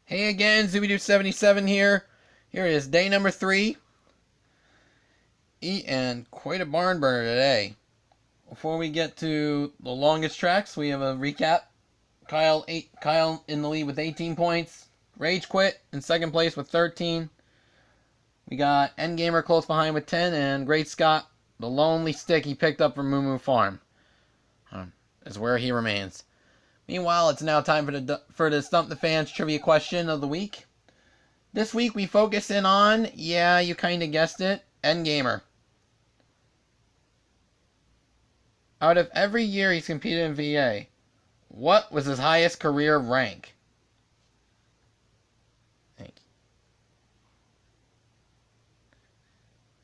Hey again, Zooby-Doo77 here. Here is day number 3. And quite a barn burner today. Before we get to the longest tracks, we have a recap. Kyle in the lead with 18 points. Rage Quit in second place with 13. We got Ngamer close behind with 10, and Great Scott, the lonely stick he picked up from Moo Moo Farm, is where he remains. Meanwhile, it's now time for the Stump the Fans trivia question of the week. This week we focus in on, yeah, you kinda guessed it, Ngamer. Out of every year he's competed in VA, what was his highest career rank? Thank you.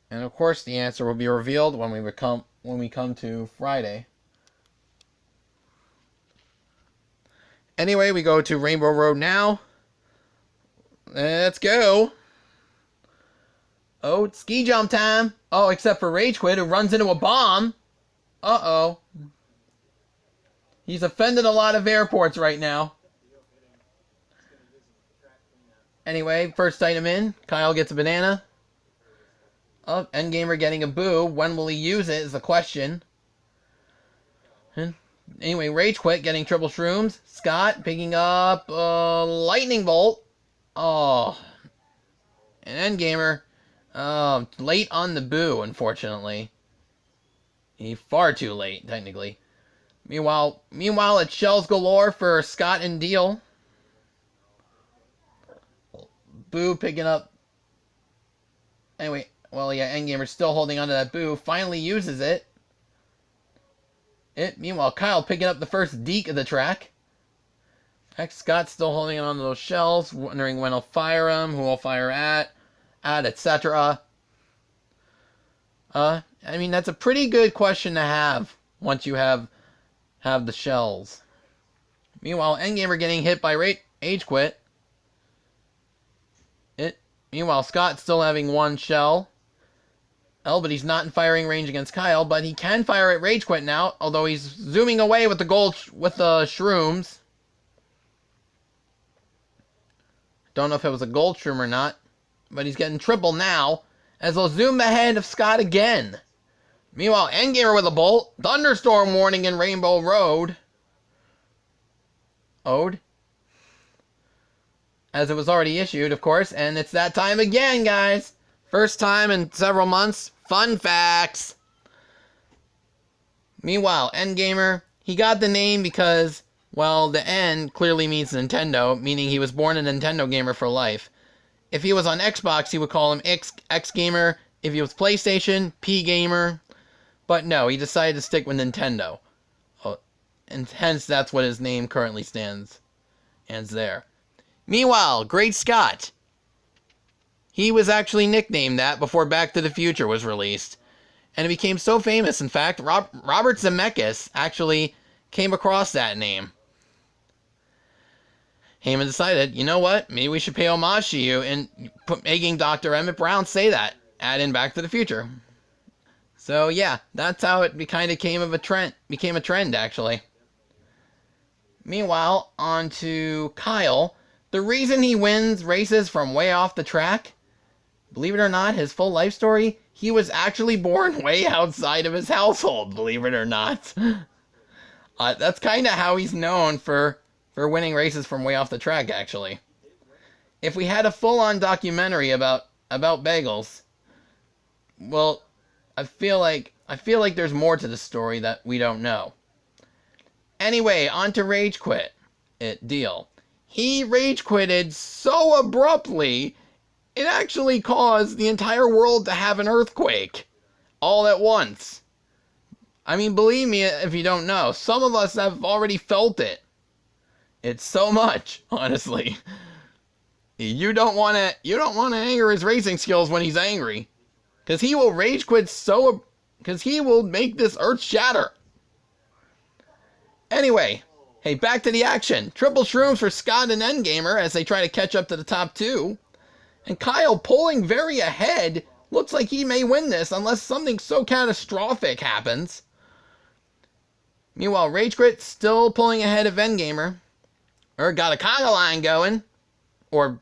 And of course the answer will be revealed when we come to Friday. Anyway, we go to Rainbow Road now. Let's go. Oh, it's ski jump time. Oh, except for Rage Quit, who runs into a bomb. Uh-oh. He's offended a lot of airports right now. Anyway, first item in. Kyle gets a banana. Oh, Ngamer getting a boo. When will he use it is the question. Anyway, Rage Quit getting triple shrooms. Scott picking up a lightning bolt. Oh. And Ngamer, late on the boo, unfortunately. Far too late, technically. Meanwhile, it's shells galore for Scott and Deal. Boo picking up. Anyway, well, yeah, Ngamer's still holding onto that boo. Finally uses it. Meanwhile, Kyle picking up the first deke of the track. Scott's still holding on to those shells, wondering when he'll fire them, who he'll fire at, etc. I mean, that's a pretty good question to have once you have the shells. Meanwhile, Ngamer getting hit by Rage Quit. Meanwhile, Scott still having one shell. But he's not in firing range against Kyle, but he can fire at Rage Quit now, although he's zooming away with the shrooms. Don't know if it was a gold shroom or not, but he's getting triple now, as they'll zoom ahead of Scott again. Meanwhile, Ngamer with a bolt. Thunderstorm warning in Rainbow Road. As it was already issued, of course, and it's that time again, guys. First time in several months. Fun facts. Meanwhile, Ngamer, he got the name because, well, the N clearly means Nintendo, meaning he was born a Nintendo gamer for life. If he was on Xbox, he would call him X Gamer. If he was PlayStation, P Gamer. But no, he decided to stick with Nintendo. And hence, that's what his name currently stands. Ends there. Meanwhile, Great Scott. He was actually nicknamed that before Back to the Future was released. And it became so famous, in fact, Robert Zemeckis actually came across that name. Heyman decided, you know what, maybe we should pay homage to you and making Dr. Emmett Brown say that. Add in Back to the Future. So yeah, that's how it kind of became a trend, actually. Meanwhile, on to Kyle. The reason he wins races from way off the track, believe it or not, his full life story, he was actually born way outside of his household, believe it or not. That's kind of how he's known for winning races from way off the track, actually. If we had a full-on documentary about bagels, well, I feel like there's more to the story that we don't know. Anyway, on to Rage Quit. Deal. He rage quitted so abruptly, it actually caused the entire world to have an earthquake. All at once. I mean, believe me if you don't know, some of us have already felt it. It's so much, honestly. You don't want to anger his racing skills when he's angry. Because he will rage quit because he will make this earth shatter. Anyway. Hey, back to the action. Triple shrooms for Scott and Ngamer as they try to catch up to the top two. And Kyle pulling very ahead. Looks like he may win this unless something so catastrophic happens. Meanwhile, Rage Quit still pulling ahead of Ngamer. Got a conga line going. or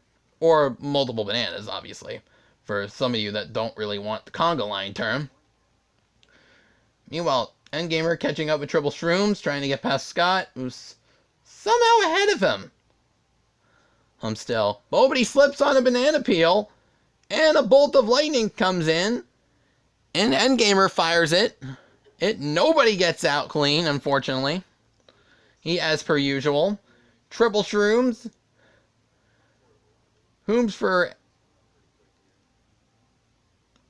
multiple bananas, obviously, for some of you that don't really want the conga line term. Meanwhile, Ngamer catching up with Triple Shrooms, trying to get past Scott, who's somehow ahead of him. Still. Oh, but he slips on a banana peel, and a bolt of lightning comes in, and Ngamer fires it. Nobody gets out clean, unfortunately. He, as per usual. Triple Shrooms. Whooms for...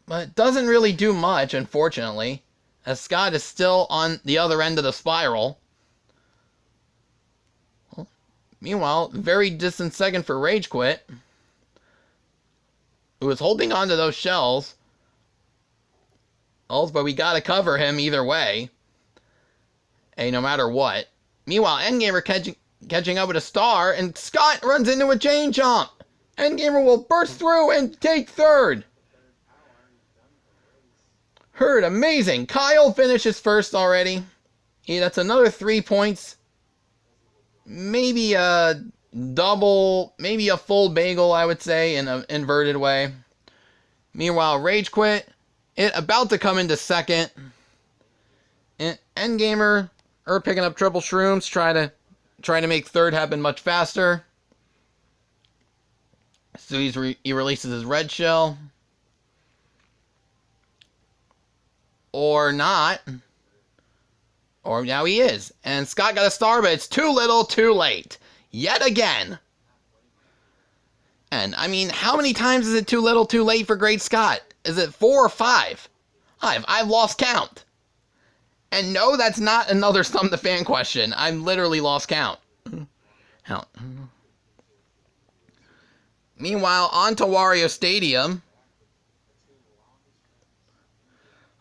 But it doesn't really do much, unfortunately, as Scott is still on the other end of the spiral. Well, meanwhile, very distant second for Rage Quit, who is holding on to those shells. But we gotta cover him either way. Hey, no matter what. Meanwhile, Ngamer catching up with a star, and Scott runs into a chain chomp. Ngamer will burst through and take third. Hurt, amazing. Kyle finishes first already. That's another 3 points. Maybe a double, maybe a full bagel, I would say, in an inverted way. Meanwhile, Rage Quit, about to come into second. And Ngamer, picking up Triple Shrooms, trying to make third happen much faster. So he releases his red shell. Or not. Or now he is. And Scott got a star, but it's too little, too late. Yet again. And, I mean, how many times is it too little, too late for Great Scott? Is it 4 or 5? I've lost count. And no, that's not another Stump the Fan question. I'm literally lost count. Meanwhile, on to Wario Stadium.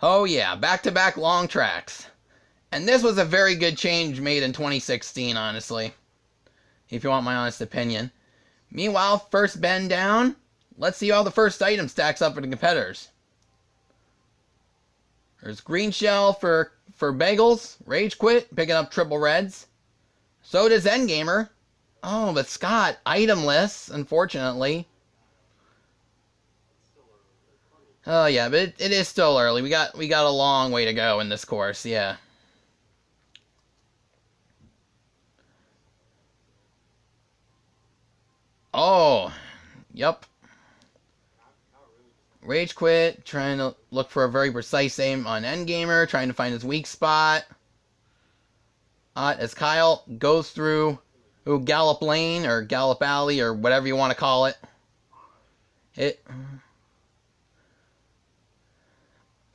Oh yeah, back-to-back long tracks. And this was a very good change made in 2016, honestly. If you want my honest opinion. Meanwhile, first bend down. Let's see how the first item stacks up for the competitors. There's green shell for bagels. Rage Quit, picking up triple reds. So does Ngamer. Oh, but Scott, itemless, unfortunately. Oh yeah, but it is still early. We got a long way to go in this course, yeah. Oh, yep. Rage Quit, trying to look for a very precise aim on Ngamer, trying to find his weak spot. As Kyle goes through Gallop Lane, or Gallop Alley, or whatever you want to call it.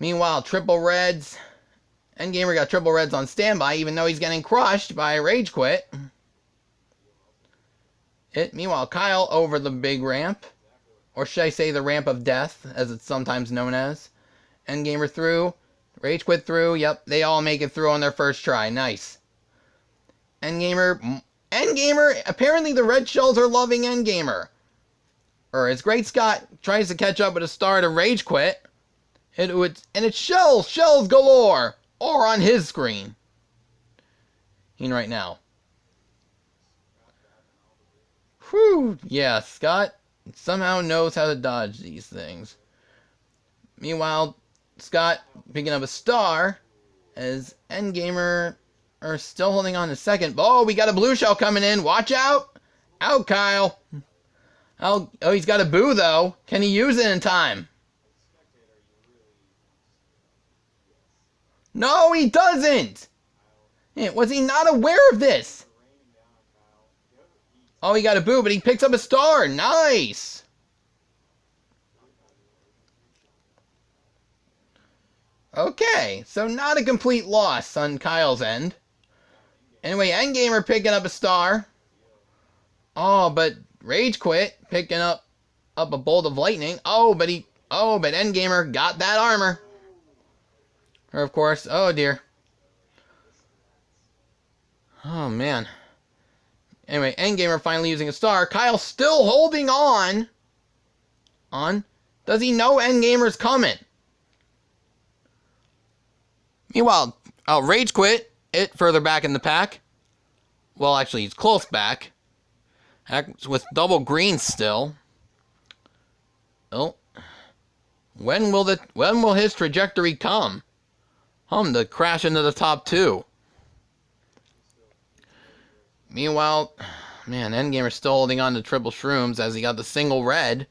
Meanwhile, triple reds. Ngamer got triple reds on standby, even though he's getting crushed by Rage Quit. Meanwhile, Kyle over the big ramp. Or should I say the ramp of death, as it's sometimes known as. Ngamer through. Rage Quit through. Yep, they all make it through on their first try. Nice. Ngamer, apparently the red shells are loving Ngamer. Or as Great Scott tries to catch up with a star to Rage Quit. And it's shells galore. Or on his screen. Right now. Whew, yeah, Scott somehow knows how to dodge these things. Meanwhile, Scott picking up a star as Ngamer are still holding on to second. Oh, we got a blue shell coming in. Watch out. Out, Kyle. Oh, he's got a boo, though. Can he use it in time? No, he doesn't. Was he not aware of this? Oh, he got a boo, but he picks up a star. Nice. Okay, so not a complete loss on Kyle's end. Anyway, Ngamer picking up a star. Oh, but Rage Quit picking up a bolt of lightning. But Ngamer got that armor. Or of course, oh dear. Oh man. Anyway, Ngamer finally using a star. Kyle still holding on. Does he know Ngamer's coming? Meanwhile, Rage Quit, further back in the pack. Well, actually, he's close back. Heck, with double green still. Oh. When will his trajectory come? To crash into the top 2. Meanwhile, man, Ngamer's still holding on to triple shrooms as he got the single red.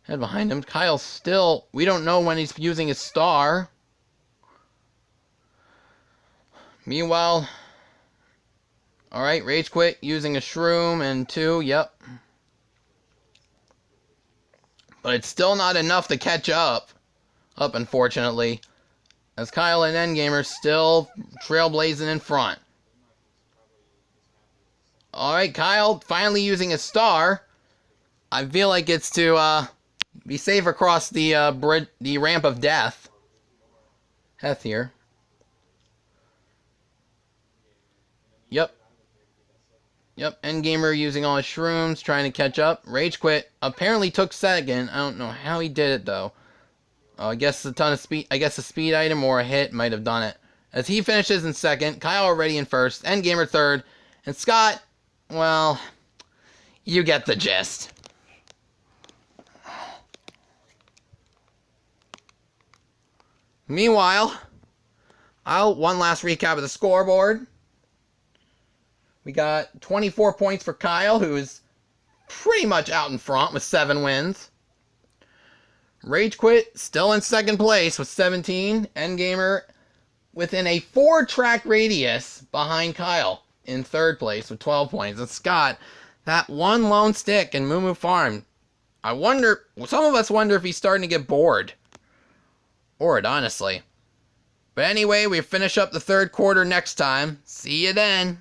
Head behind him. Kyle's still... We don't know when he's using his star. Meanwhile... Alright, Rage Quit using a shroom and 2. Yep. But it's still not enough to catch up. Unfortunately. As Kyle and Ngamer still trailblazing in front. Alright, Kyle finally using a star. I feel like it's to be safe across the ramp of death. Heth here. Yep. Ngamer using all his shrooms, trying to catch up. Rage Quit apparently took second. I don't know how he did it though. I guess a ton of speed. I guess a speed item or a hit might have done it. As he finishes in second, Kyle already in first, Ngamer third, and Scott. Well, you get the gist. Meanwhile, one last recap of the scoreboard. We got 24 points for Kyle, who is pretty much out in front with 7 wins. Rage Quit still in second place with 17. Ngamer within a 4-track radius behind Kyle in third place with 12 points. And Scott, that one lone stick in Moo Moo Farm. I wonder, some of us wonder if he's starting to get bored. Or it, honestly. But anyway, we finish up the third quarter next time. See you then.